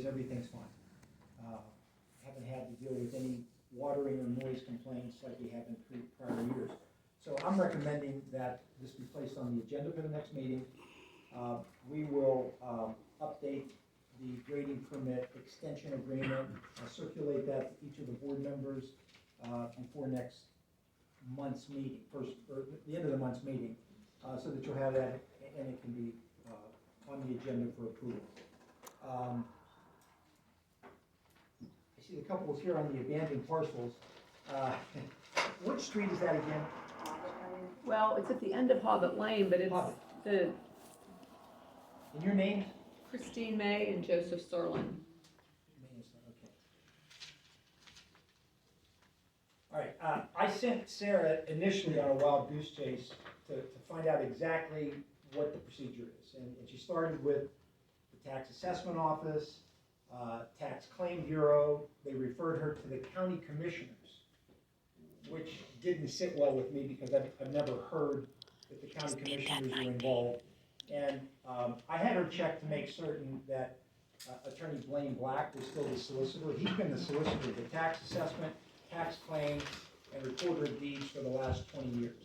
everything's fine. Haven't had to deal with any watering or noise complaints like we have in prior years. So I'm recommending that this be placed on the agenda for the next meeting. We will update the grading permit extension agreement, circulate that to each of the board members before next month's meeting, or the end of the month's meeting, so that you'll have that and it can be on the agenda for approval. I see the couples here on the abandoned parcels. Which street is that again? Well, it's at the end of Hobbit Lane, but it's Hobbit. the And your names? Christine May and Joseph Serlin. Okay. All right, I sent Sarah initially on a wild goose chase to find out exactly what the procedure is. And she started with the tax assessment office, tax claim bureau. They referred her to the county commissioners, which didn't sit well with me because I've never heard that the county commissioners were involved. And I had her check to make certain that Attorney Blaine Black was still the solicitor. He's been the solicitor of the tax assessment, tax claim, and recorder of deeds for the last 20 years.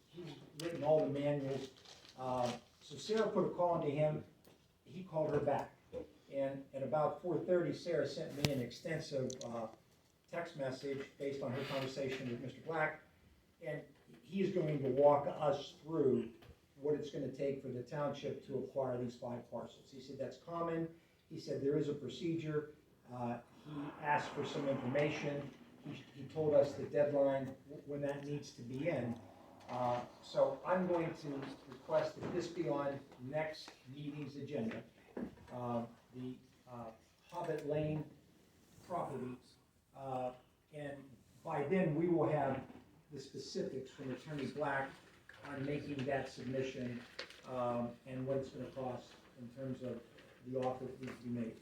He's written all the manuals. So Sarah put a call into him. He called her back. And at about 4:30, Sarah sent me an extensive text message based on her conversation with Mr. Black. And he is going to walk us through what it's going to take for the township to acquire these 5 parcels. He said that's common. He said there is a procedure. He asked for some information. He told us the deadline when that needs to be in. So I'm going to request that this be on next meeting's agenda. The Hobbit Lane properties. And by then we will have the specifics from Attorney Black on making that submission and what it's going to cost in terms of the offer that needs to be made.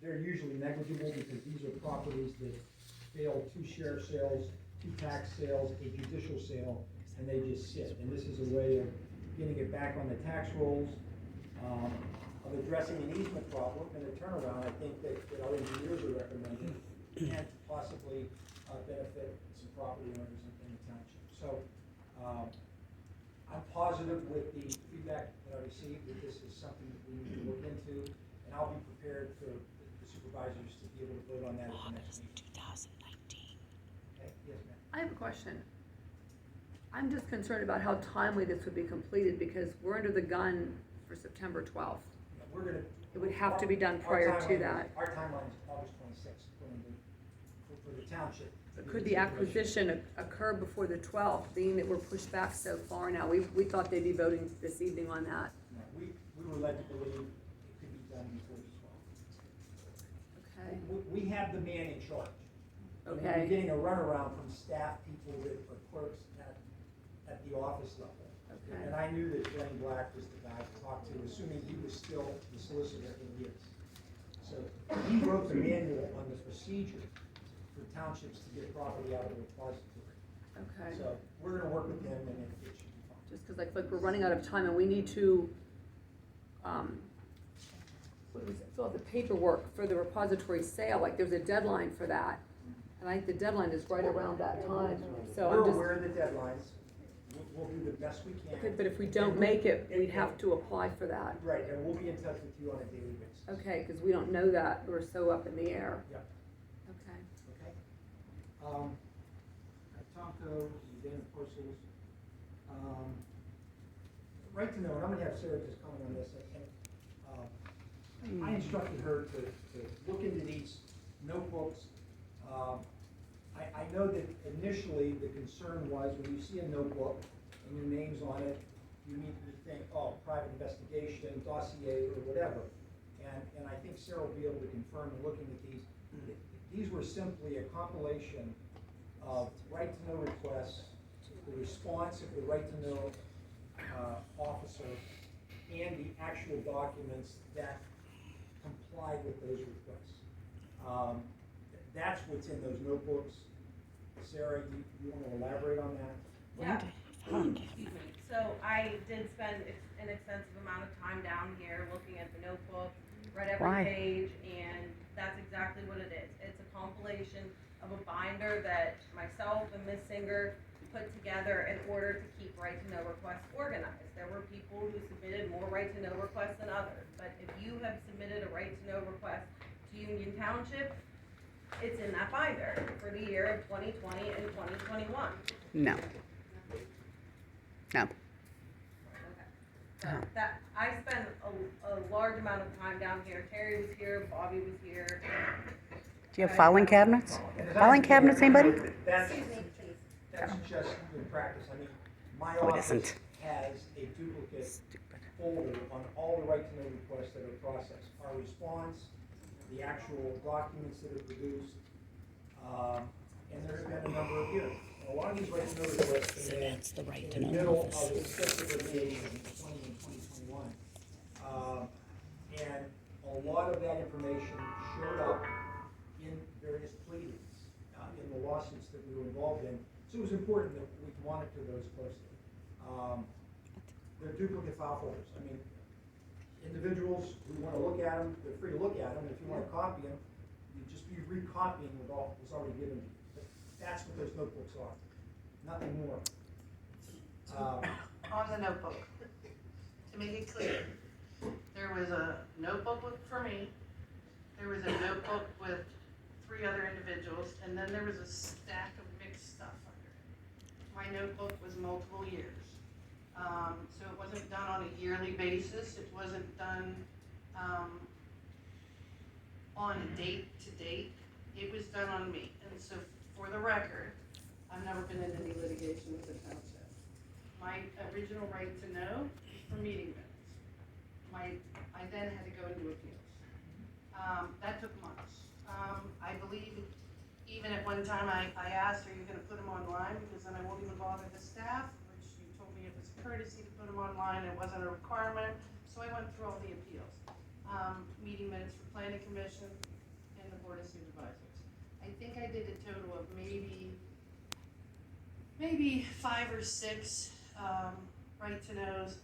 They're usually negligible because these are properties that fail 2 sheriff sales, 2 tax sales, a judicial sale, and they just sit. And this is a way of getting it back on the tax rolls, of addressing an easement problem and a turnaround. I think that our engineers are recommending, and to possibly benefit some property owners in the township. So I'm positive with the feedback that I received that this is something that we need to look into, and I'll be prepared for the supervisors to be able to vote on that at the next meeting. 2019. Okay, yes, ma'am. I have a question. I'm just concerned about how timely this would be completed because we're under the gun for September 12th. Yeah, we're gonna. It would have to be done prior to that. Our timeline is August 26th, for the township. But could the acquisition occur before the 12th, being that we're pushed back so far now? We thought they'd be voting this evening on that. No, we were led to believe it could be done before the 12th. Okay. We have the man in charge. And Okay. we're getting a runaround from staff people that are clerks at the office level. Okay. And I knew that Blaine Black was the guy to talk to, assuming he was still the solicitor, and he is. So he wrote the manual on the procedure for townships to get property out of the repository. Okay. So we're gonna work with him and it should be fine. Just because I feel like we're running out of time and we need to, fill out the paperwork for the repository sale, like there's a deadline for that. And I think the deadline is right around that time, so We're I'm just, aware of the deadlines. We'll do the best we can. okay, but if we don't make it, we'd have to apply for that. Right, and we'll be in touch with you on a daily basis. Okay, because we don't know that, we're so up in the air. Yep. Okay. Okay. Tomco, abandoned parcels. Right to know, and I'm gonna have Sarah just comment on this. I instructed her to look into these notebooks. I know that initially the concern was when you see a notebook and your name's on it, you immediately think, oh, private investigation, dossier, or whatever. And I think Sarah will be able to confirm in looking at these. These were simply a compilation of right-to-know requests, the response of the right-to-know officer, and the actual documents that complied with those requests. That's what's in those notebooks. Sarah, you want to elaborate on that? Yeah. So I did spend an extensive amount of time down here looking at the notebook, read every page, and exactly what it is. It's a compilation of a binder that myself and Ms. Singer put together in order to keep right to know requests organized. There were people who submitted more right to know requests than others, but if you have submitted a right to know request to Union Township, it's in that binder for the year of 2020 and 2021. No. No. That I spent a large amount of time down here. Terry was here, Bobby was here. Do you have filing cabinets? Filing cabinets, anybody? That's, Excuse me, please. that's just good practice. I mean, my No, it office isn't. has a duplicate Stupid. folder on all the right to know requests that are processed. Our response, the actual documents that are produced, and there have been a number of hearings. And a lot of these right to know requests came in the right in the middle of the successive litigation in 20 and 2021. And a lot of that information showed up in various pleadings, in the lawsuits that we were involved in. So it was important that we monitor those closely. They're duplicate file folders. I mean, individuals who want to look at them, they're free to look at them. If you want to copy them, you'd just be recopying what was already given to you. But that's what those notebooks are, nothing more. On the notebook, to make it clear, there was a notebook for me, there was a notebook with 3 other individuals, and then there was a stack of mixed stuff under it. My notebook was multiple years. So it wasn't done on a yearly basis, it wasn't done on a date to date, it was done on me. And so for the record, I've never been in any litigation with the township. My original right to know is for meeting minutes. I then had to go into appeals. That took months. I believe even at one time I asked, are you gonna put them online? Because then I won't even bother the staff, which you told me it was a courtesy to put them online, it wasn't a requirement. So I went through all the appeals. Meeting minutes for planning commission and the board of supervisors. I think I did a total of maybe 5 or 6 right to knows.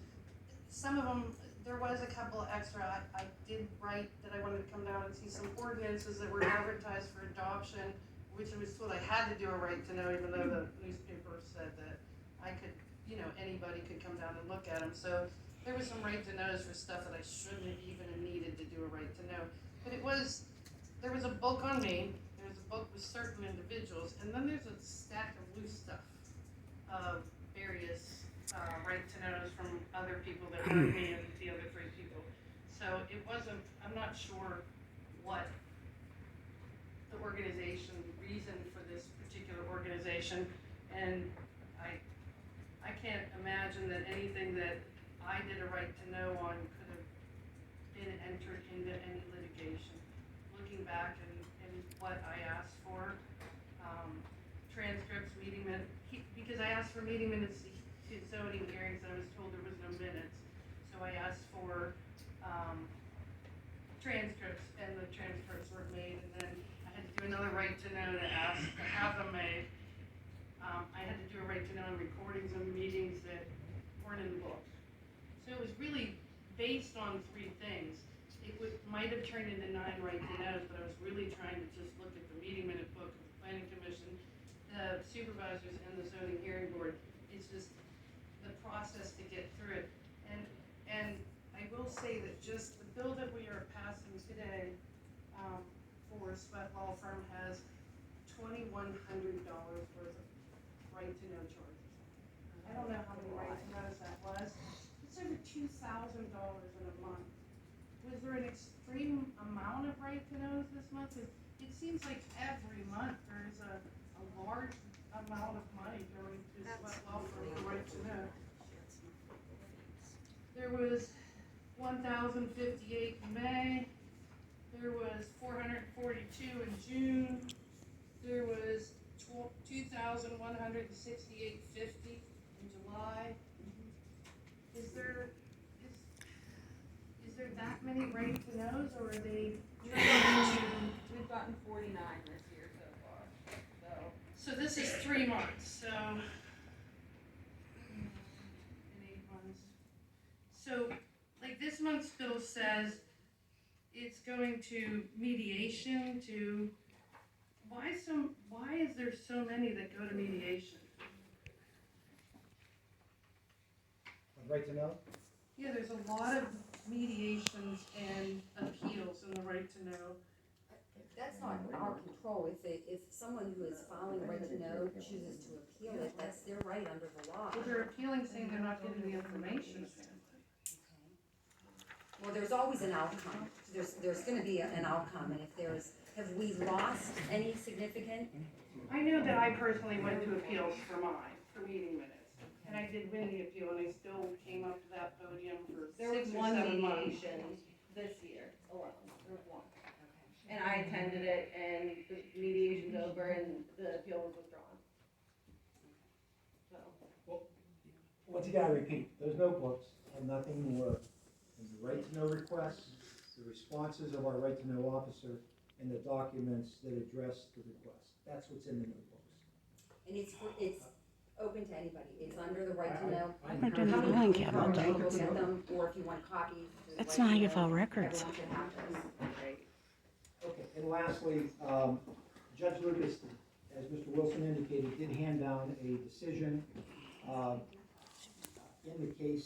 Some of them, there was a couple extra. I did write that I wanted to come down and see some ordinances that were advertised for adoption, which I was told I had to do a right to know, even though the newspaper said that I could, anybody could come down and look at them. So there was some right to knows for stuff that I shouldn't have even needed to do a right to know. But there was a book on me, there was a book with certain individuals, and then there's a stack of loose stuff of various right to knows from other people that weren't me and the other 3 people. So it wasn't, I'm not sure what the reason for this particular organization, and I can't imagine that anything that I did a right to know on could have been entered into any litigation. Looking back and what I asked for, transcripts, meeting minutes, because I asked for meeting minutes to zoning hearings, and I was told there was no minutes. So I asked for transcripts, and the transcripts were made, and then I had to do another right to know to ask to have them made. I had to do a right to know on recordings of meetings that weren't in the book. So it was really based on 3 things. It might have turned into 9 right to knows, but I was really trying to just look at the meeting minute book of the planning commission, the supervisors, and the zoning hearing board. It's just the process to get through it. And I will say that just the bill that we are passing today for Sweat Law Firm has $2,100 worth of right to know charges. I don't know how many right to knows that was. It's over $2,000 in a month. Was there an extreme amount of right to knows this month? It seems like every month there is a large amount of money going to Sweat Law Firm for right to know. There was 1,058 in May. There was 442 in June. There was 2,168.50 in July. Is there that many right to knows, or are they trying to? We've gotten 49 this year so far. So this is 3 months. So in 8 months. So like this month's bill says it's going to mediation to, why is there so many that go to mediation? Right to know? Yeah, there's a lot of mediations and appeals in the right to know. That's not our control. If someone who is filing a right to know chooses to appeal it, that's their right under the law. Well, they're appealing saying they're not getting the information apparently. Well, there's always an outcome. There's gonna be an outcome, and if have we lost any significant? I know that I personally went to appeals for mine, for meeting minutes. And I did win the appeal, and I still came up to that podium for There was 6 or one 7 months. mediation this year alone, there was one. And I attended it, and the mediation's over, and the appeal was withdrawn. So, Once again, I repeat, those notebooks have nothing more than the right to know requests, the responses of our right to know officer, and the documents that address the request. That's what's in the notebooks. And it's open to anybody. It's under the right to know. Not in the filing cabinet, though. Look at them, or if you want copies. there's That's right not to how you know. file records. Everyone should have those. Okay, and lastly, Judge Lucas, as Mr. Wilson indicated, did hand down a decision in the case